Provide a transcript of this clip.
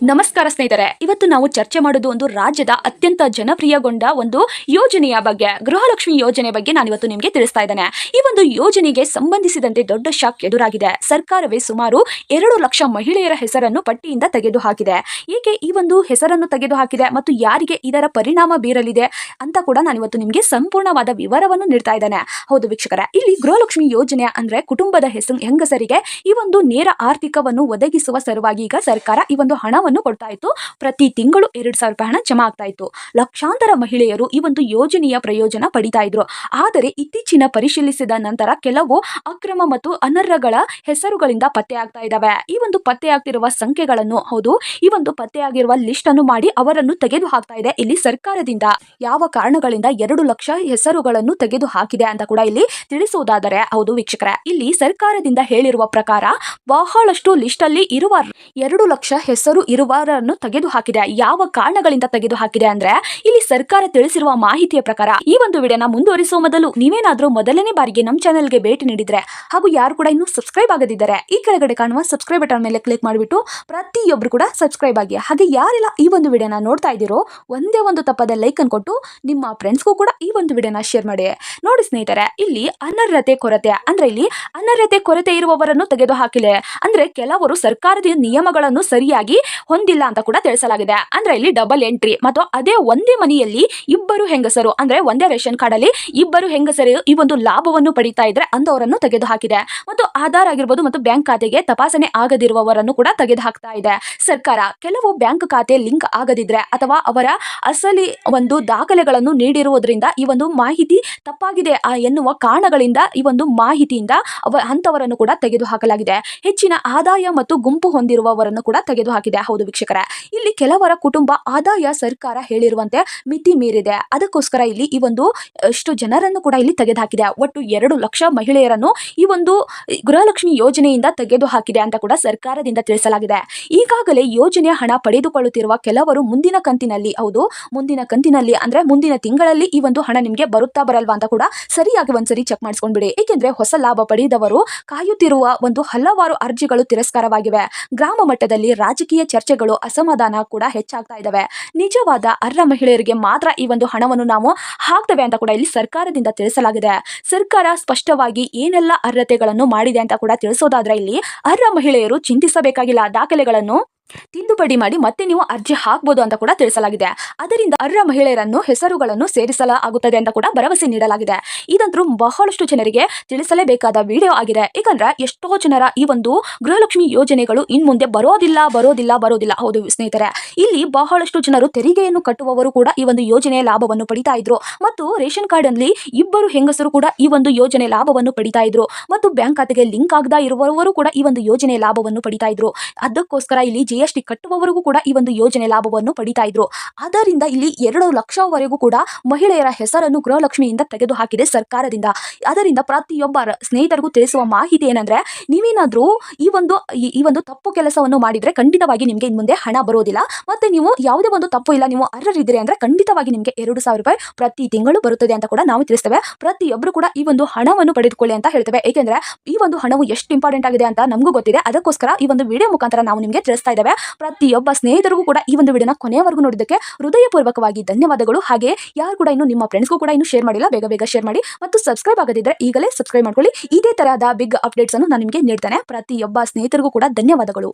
ನಮಸ್ಕಾರ ಸ್ನೇಹಿತರೆ, ಇವತ್ತು ನಾವು ಚರ್ಚೆ ಮಾಡೋದು ಒಂದು ರಾಜ್ಯದ ಅತ್ಯಂತ ಜನಪ್ರಿಯಗೊಂಡ ಒಂದು ಯೋಜನೆಯ ಬಗ್ಗೆ, ಗೃಹಲಕ್ಷ್ಮಿ ಯೋಜನೆ ಬಗ್ಗೆ ನಾನು ಇವತ್ತು ನಿಮಗೆ ತಿಳಿಸ್ತಾ ಇದ್ದೇನೆ. ಈ ಒಂದು ಯೋಜನೆಗೆ ಸಂಬಂಧಿಸಿದಂತೆ ದೊಡ್ಡ ಶಾಕ್ ಎದುರಾಗಿದೆ. ಸರ್ಕಾರವೇ ಸುಮಾರು 2 ಲಕ್ಷ ಮಹಿಳೆಯರ ಹೆಸರನ್ನು ಪಟ್ಟಿಯಿಂದ ತೆಗೆದುಹಾಕಿದೆ. ಏಕೆ ಈ ಒಂದು ಹೆಸರನ್ನು ತೆಗೆದುಹಾಕಿದೆ ಮತ್ತು ಯಾರಿಗೆ ಇದರ ಪರಿಣಾಮ ಬೀರಲಿದೆ ಅಂತ ಕೂಡ ನಾನು ಇವತ್ತು ನಿಮಗೆ ಸಂಪೂರ್ಣವಾದ ವಿವರವನ್ನು ನೀಡ್ತಾ ಇದ್ದೇನೆ. ಹೌದು ವೀಕ್ಷಕರೇ, ಇಲ್ಲಿ ಗೃಹಲಕ್ಷ್ಮಿ ಯೋಜನೆ ಅಂದ್ರೆ ಕುಟುಂಬದ ಹೆಂಗಸರಿಗೆ ಈ ಒಂದು ನೇರ ಆರ್ಥಿಕವನ್ನು ಒದಗಿಸುವ ಸಲುವಾಗಿ ಈಗ ಸರ್ಕಾರ ಈ ಒಂದು ಹಣವನ್ನು ಕೊಡ್ತಾ ಇತ್ತು. ಪ್ರತಿ ತಿಂಗಳು 2,000 ರೂಪಾಯಿ ಹಣ ಜಮಾ ಆಗ್ತಾ ಇತ್ತು. ಲಕ್ಷಾಂತರ ಮಹಿಳೆಯರು ಈ ಒಂದು ಯೋಜನೆಯ ಪ್ರಯೋಜನ ಪಡಿತಾ ಇದ್ರು. ಆದರೆ ಇತ್ತೀಚಿನ ಪರಿಶೀಲಿಸಿದ ನಂತರ ಕೆಲವು ಅಕ್ರಮ ಮತ್ತು ಅನರ್ಹಗಳ ಹೆಸರುಗಳಿಂದ ಪತ್ತೆ ಆಗ್ತಾ ಇದ್ದಾವೆ. ಈ ಒಂದು ಪತ್ತೆಯಾಗ್ತಿರುವ ಸಂಖ್ಯೆಗಳನ್ನು, ಹೌದು, ಈ ಒಂದು ಪತ್ತೆಯಾಗಿರುವ ಲಿಸ್ಟ್ ಅನ್ನು ಮಾಡಿ ಅವರನ್ನು ತೆಗೆದು ಹಾಕ್ತಾ ಇದೆ ಇಲ್ಲಿ ಸರ್ಕಾರದಿಂದ. ಯಾವ ಕಾರಣಗಳಿಂದ 2 ಲಕ್ಷ ಹೆಸರುಗಳನ್ನು ತೆಗೆದು ಹಾಕಿದೆ ಅಂತ ಕೂಡ ಇಲ್ಲಿ ತಿಳಿಸುವುದಾದರೆ, ಹೌದು ವೀಕ್ಷಕರೇ, ಇಲ್ಲಿ ಸರ್ಕಾರದಿಂದ ಹೇಳಿರುವ ಪ್ರಕಾರ ಬಹಳಷ್ಟು ಲಿಸ್ಟ್ ಅಲ್ಲಿ ಇರುವ 2 ಲಕ್ಷ ಹೆಸರು ಇರುವವರನ್ನು ತೆಗೆದು ಹಾಕಿದೆ. ಯಾವ ಕಾರಣಗಳಿಂದ ತೆಗೆದು ಹಾಕಿದೆ ಅಂದ್ರೆ, ಇಲ್ಲಿ ಸರ್ಕಾರ ತಿಳಿಸಿರುವ ಮಾಹಿತಿಯ ಪ್ರಕಾರ, ಈ ಒಂದು ವಿಡಿಯೋನ ಮುಂದುವರಿಸುವ ಮೊದಲು ನೀವೇನಾದ್ರೂ ಮೊದಲನೇ ಬಾರಿಗೆ ನಮ್ಮ ಚಾನೆಲ್ಗೆ ಭೇಟಿ ನೀಡಿದ್ರೆ ಹಾಗೂ ಯಾರು ಕೂಡ ಇನ್ನೂ ಸಬ್ಸ್ಕ್ರೈಬ್ ಆಗದಿದ್ದರೆ ಈ ಕೆಳಗಡೆ ಕಾಣುವ ಸಬ್ಸ್ಕ್ರೈಬ್ ಬಟನ್ ಮೇಲೆ ಕ್ಲಿಕ್ ಮಾಡಿಬಿಟ್ಟು ಪ್ರತಿಯೊಬ್ಬರು ಕೂಡ ಸಬ್ಸ್ಕ್ರೈಬ್ ಆಗಿ. ಹಾಗೆ ಯಾರೆಲ್ಲ ಈ ಒಂದು ವಿಡಿಯೋನ ನೋಡ್ತಾ ಇದ್ದೀರೋ ಒಂದೇ ಒಂದು ತಪ್ಪದ ಲೈಕ್ ಅನ್ನು ಕೊಟ್ಟು ನಿಮ್ಮ ಫ್ರೆಂಡ್ಸ್ಗೂ ಕೂಡ ಈ ಒಂದು ವಿಡಿಯೋನ ಶೇರ್ ಮಾಡಿ. ನೋಡಿ ಸ್ನೇಹಿತರೆ, ಇಲ್ಲಿ ಅನರ್ಹತೆ ಕೊರತೆ ಅಂದ್ರೆ ಇಲ್ಲಿ ಅನರ್ಹತೆ ಕೊರತೆ ಇರುವವರನ್ನು ತೆಗೆದು ಹಾಕಿಲ್ಲ. ಅಂದ್ರೆ ಕೆಲವರು ಸರ್ಕಾರದ ನಿಯಮಗಳನ್ನು ಸರಿಯಾಗಿ ಹೊಂದಿಲ್ಲ ಅಂತ ಕೂಡ ತಿಳಿಸಲಾಗಿದೆ. ಅಂದ್ರೆ ಇಲ್ಲಿ ಡಬಲ್ ಎಂಟ್ರಿ ಮತ್ತು ಅದೇ ಒಂದೇ ಮನೆಯಲ್ಲಿ ಇಬ್ಬರು ಹೆಂಗಸರು, ಅಂದ್ರೆ ಒಂದೇ ರೇಷನ್ ಕಾರ್ಡ್ ಅಲ್ಲಿ ಇಬ್ಬರು ಹೆಂಗಸರು ಈ ಒಂದು ಲಾಭವನ್ನು ಪಡಿತಾ ಇದ್ರೆ ಅಂತವರನ್ನು ತೆಗೆದು ಹಾಕಿದೆ. ಮತ್ತು ಆಧಾರ್ ಆಗಿರ್ಬೋದು ಮತ್ತು ಬ್ಯಾಂಕ್ ಖಾತೆಗೆ ತಪಾಸಣೆ ಆಗದಿರುವವರನ್ನು ಕೂಡ ತೆಗೆದು ಹಾಕ್ತಾ ಇದೆ ಸರ್ಕಾರ. ಕೆಲವು ಬ್ಯಾಂಕ್ ಖಾತೆ ಲಿಂಕ್ ಆಗದಿದ್ರೆ ಅಥವಾ ಅವರ ಅಸಲಿ ಒಂದು ದಾಖಲೆಗಳನ್ನು ನೀಡಿರುವುದರಿಂದ ಈ ಒಂದು ಮಾಹಿತಿ ತಪ್ಪಾಗಿದೆ ಎನ್ನುವ ಕಾರಣಗಳಿಂದ ಈ ಒಂದು ಮಾಹಿತಿಯಿಂದ ಅಂತವರನ್ನು ಕೂಡ ತೆಗೆದು ಹಾಕಲಾಗಿದೆ. ಹೆಚ್ಚಿನ ಆದಾಯ ಮತ್ತು ಗುಂಪು ಹೊಂದಿರುವವರನ್ನು ಕೂಡ ತೆಗೆದು ಹಾಕಿದೆ. ಹೌದು ವೀಕ್ಷಕರೇ, ಇಲ್ಲಿ ಕೆಲವರ ಕುಟುಂಬ ಆದಾಯ ಸರ್ಕಾರ ಹೇಳಿರುವಂತೆ ಮಿತಿ ಮೀರಿದೆ. ಅದಕ್ಕೋಸ್ಕರ ಇಲ್ಲಿ ಈ ಒಂದು ಇಷ್ಟು ಜನರನ್ನು ಕೂಡ ಇಲ್ಲಿ ತೆಗೆದುಹಾಕಿದೆ. ಒಟ್ಟು 2 ಲಕ್ಷ ಮಹಿಳೆಯರನ್ನು ಈ ಒಂದು ಗೃಹಲಕ್ಷ್ಮಿ ಯೋಜನೆಯಿಂದ ತೆಗೆದು ಹಾಕಿದೆ ಅಂತ ಕೂಡ ಸರ್ಕಾರದಿಂದ ತಿಳಿಸಲಾಗಿದೆ. ಈಗಾಗಲೇ ಯೋಜನೆಯ ಹಣ ಪಡೆದುಕೊಳ್ಳುತ್ತಿರುವ ಕೆಲವರು ಮುಂದಿನ ಕಂತಿನಲ್ಲಿ, ಹೌದು, ಮುಂದಿನ ಕಂತಿನಲ್ಲಿ ಅಂದ್ರೆ ಮುಂದಿನ ತಿಂಗಳಲ್ಲಿ ಈ ಒಂದು ಹಣ ನಿಮಗೆ ಬರುತ್ತಾ ಬರಲ್ವಾ ಅಂತ ಕೂಡ ಸರಿಯಾಗಿ ಒಂದ್ಸರಿ ಚೆಕ್ ಮಾಡಿಸ್ಕೊಂಡ್ಬಿಡಿ. ಏಕೆಂದ್ರೆ ಹೊಸ ಲಾಭ ಪಡೆದವರು ಕಾಯುತ್ತಿರುವ ಒಂದು ಹಲವಾರು ಅರ್ಜಿಗಳು ತಿರಸ್ಕಾರವಾಗಿವೆ. ಗ್ರಾಮ ಮಟ್ಟದಲ್ಲಿ ರಾಜಕೀಯ ಚರ್ಚೆಗಳು, ಅಸಮಾಧಾನ ಕೂಡ ಹೆಚ್ಚಾಗ್ತಾ ಇದಾವೆ. ನಿಜವಾದ ಅರ್ಹ ಮಹಿಳೆಯರಿಗೆ ಮಾತ್ರ ಈ ಒಂದು ಹಣವನ್ನು ನಾವು ಹಾಕ್ತೇವೆ ಅಂತ ಕೂಡ ಇಲ್ಲಿ ಸರ್ಕಾರದಿಂದ ತಿಳಿಸಲಾಗಿದೆ. ಸರ್ಕಾರ ಸ್ಪಷ್ಟವಾಗಿ ಏನೆಲ್ಲ ಅರ್ಹತೆಗಳನ್ನು ಮಾಡಿದೆ ಅಂತ ಕೂಡ ತಿಳಿಸೋದಾದ್ರೆ, ಇಲ್ಲಿ ಅರ್ಹ ಮಹಿಳೆಯರು ಚಿಂತಿಸಬೇಕಾಗಿಲ್ಲ. ದಾಖಲೆಗಳನ್ನು ತಿದ್ದುಪಡಿ ಮಾಡಿ ಮತ್ತೆ ನೀವು ಅರ್ಜಿ ಹಾಕಬಹುದು ಅಂತ ಕೂಡ ತಿಳಿಸಲಾಗಿದೆ. ಅದರಿಂದ ಅರ್ಹ ಮಹಿಳೆಯರನ್ನು ಹೆಸರುಗಳನ್ನು ಸೇರಿಸಲಾಗುತ್ತದೆ ಅಂತ ಕೂಡ ಭರವಸೆ ನೀಡಲಾಗಿದೆ. ಇದಂತೂ ಬಹಳಷ್ಟು ಜನರಿಗೆ ತಿಳಿಸಲೇಬೇಕಾದ ವಿಡಿಯೋ ಆಗಿದೆ. ಯಾಕಂದ್ರೆ ಎಷ್ಟೋ ಜನರ ಈ ಒಂದು ಗೃಹಲಕ್ಷ್ಮಿ ಯೋಜನೆಗಳು ಇನ್ ಮುಂದೆ ಬರೋದಿಲ್ಲ. ಹೌದು ಸ್ನೇಹಿತರೆ, ಇಲ್ಲಿ ಬಹಳಷ್ಟು ಜನರು ತೆರಿಗೆಯನ್ನು ಕಟ್ಟುವವರು ಕೂಡ ಈ ಒಂದು ಯೋಜನೆಯ ಲಾಭವನ್ನು ಪಡಿತಾ ಇದ್ರು. ಮತ್ತು ರೇಷನ್ ಕಾರ್ಡ್ ಅಲ್ಲಿ ಇಬ್ಬರು ಹೆಂಗಸರು ಕೂಡ ಈ ಒಂದು ಯೋಜನೆ ಲಾಭವನ್ನು ಪಡಿತಾ ಇದ್ರು. ಮತ್ತು ಬ್ಯಾಂಕ್ ಖಾತೆಗೆ ಲಿಂಕ್ ಆಗದ ಇರುವವರು ಕೂಡ ಈ ಒಂದು ಯೋಜನೆ ಲಾಭವನ್ನು ಪಡಿತಾ ಇದ್ರು. ಅದಕ್ಕೋಸ್ಕರ ಇಲ್ಲಿ GST ಕಟ್ಟುವವರಿಗೂ ಕೂಡ ಈ ಒಂದು ಯೋಜನೆ ಲಾಭವನ್ನು ಪಡಿತಾ ಇದ್ರು. ಆದ್ದರಿಂದ ಇಲ್ಲಿ 2 ಲಕ್ಷವರೆಗೂ ಕೂಡ ಮಹಿಳೆಯರ ಹೆಸರನ್ನು ಗೃಹಲಕ್ಷ್ಮಿಯಿಂದ ತೆಗೆದು ಹಾಕಿದೆ ಸರ್ಕಾರದಿಂದ. ಅದರಿಂದ ಪ್ರತಿಯೊಬ್ಬ ಸ್ನೇಹಿತರಿಗೂ ತಿಳಿಸುವ ಮಾಹಿತಿ ಏನಂದ್ರೆ, ನೀವೇನಾದ್ರೂ ಈ ಒಂದು ತಪ್ಪು ಕೆಲಸವನ್ನು ಮಾಡಿದ್ರೆ ಖಂಡಿತವಾಗಿ ನಿಮಗೆ ಇನ್ ಮುಂದೆ ಹಣ ಬರೋದಿಲ್ಲ. ಮತ್ತೆ ನೀವು ಯಾವುದೇ ಒಂದು ತಪ್ಪು ಇಲ್ಲ, ನೀವು ಅರ್ಹರಿದ್ದೀರಿ ಅಂದ್ರೆ ಖಂಡಿತವಾಗಿ ನಿಮಗೆ 2,000 ರೂಪಾಯಿ ಪ್ರತಿ ತಿಂಗಳು ಬರುತ್ತದೆ ಅಂತ ಕೂಡ ನಾವು ತಿಳಿಸ್ತೇವೆ. ಪ್ರತಿಯೊಬ್ಬರು ಕೂಡ ಈ ಒಂದು ಹಣವನ್ನು ಪಡೆದುಕೊಳ್ಳಿ ಅಂತ ಹೇಳ್ತೇವೆ. ಏಕೆಂದ್ರೆ ಈ ಒಂದು ಹಣವು ಎಷ್ಟು ಇಂಪಾರ್ಟೆಂಟ್ ಆಗಿದೆ ಅಂತ ನಮಗೂ ಗೊತ್ತಿದೆ. ಅದಕ್ಕೋಸ್ಕರ ಈ ಒಂದು ವಿಡಿಯೋ ಮುಖಾಂತರ ನಾವು ನಿಮಗೆ ತಿಳಿಸ್ತಾ ಇದ್ದೇವೆ. ಪ್ರತಿಯೊಬ್ಬ ಸ್ನೇಹಿತರಿಗೂ ಕೂಡ ಈ ಒಂದು ವಿಡಿಯೋನ ಕೊನೆಯವರೆಗೂ ನೋಡಿದ್ದಕ್ಕೆ ಹೃದಯಪೂರ್ವಕವಾಗಿ ಧನ್ಯವಾದಗಳು. ಹಾಗೆ ಯಾರು ಕೂಡ ಇನ್ನು ನಿಮ್ಮ ಫ್ರೆಂಡ್ಸ್ಗೂ ಕೂಡ ಇನ್ನು ಶೇರ್ ಮಾಡಿಲ್ಲ, ಬೇಗ ಶೇರ್ ಮಾಡಿ. ಮತ್ತು ಸಬ್ಸ್ಕ್ರೈಬ್ ಆಗದಿದ್ರೆ ಈಗಲೇ ಸಬ್ಸ್ಕ್ರೈಬ್ ಮಾಡ್ಕೊಳ್ಳಿ. ಇದೇ ತರಹದ ಬಿಗ್ ಅಪ್ಡೇಟ್ಸ್ ಅನ್ನು ನಾನು ನಿಮಗೆ ನೀಡ್ತೇನೆ. ಪ್ರತಿಯೊಬ್ಬ ಸ್ನೇಹಿತರಿಗೂ ಕೂಡ ಧನ್ಯವಾದಗಳು.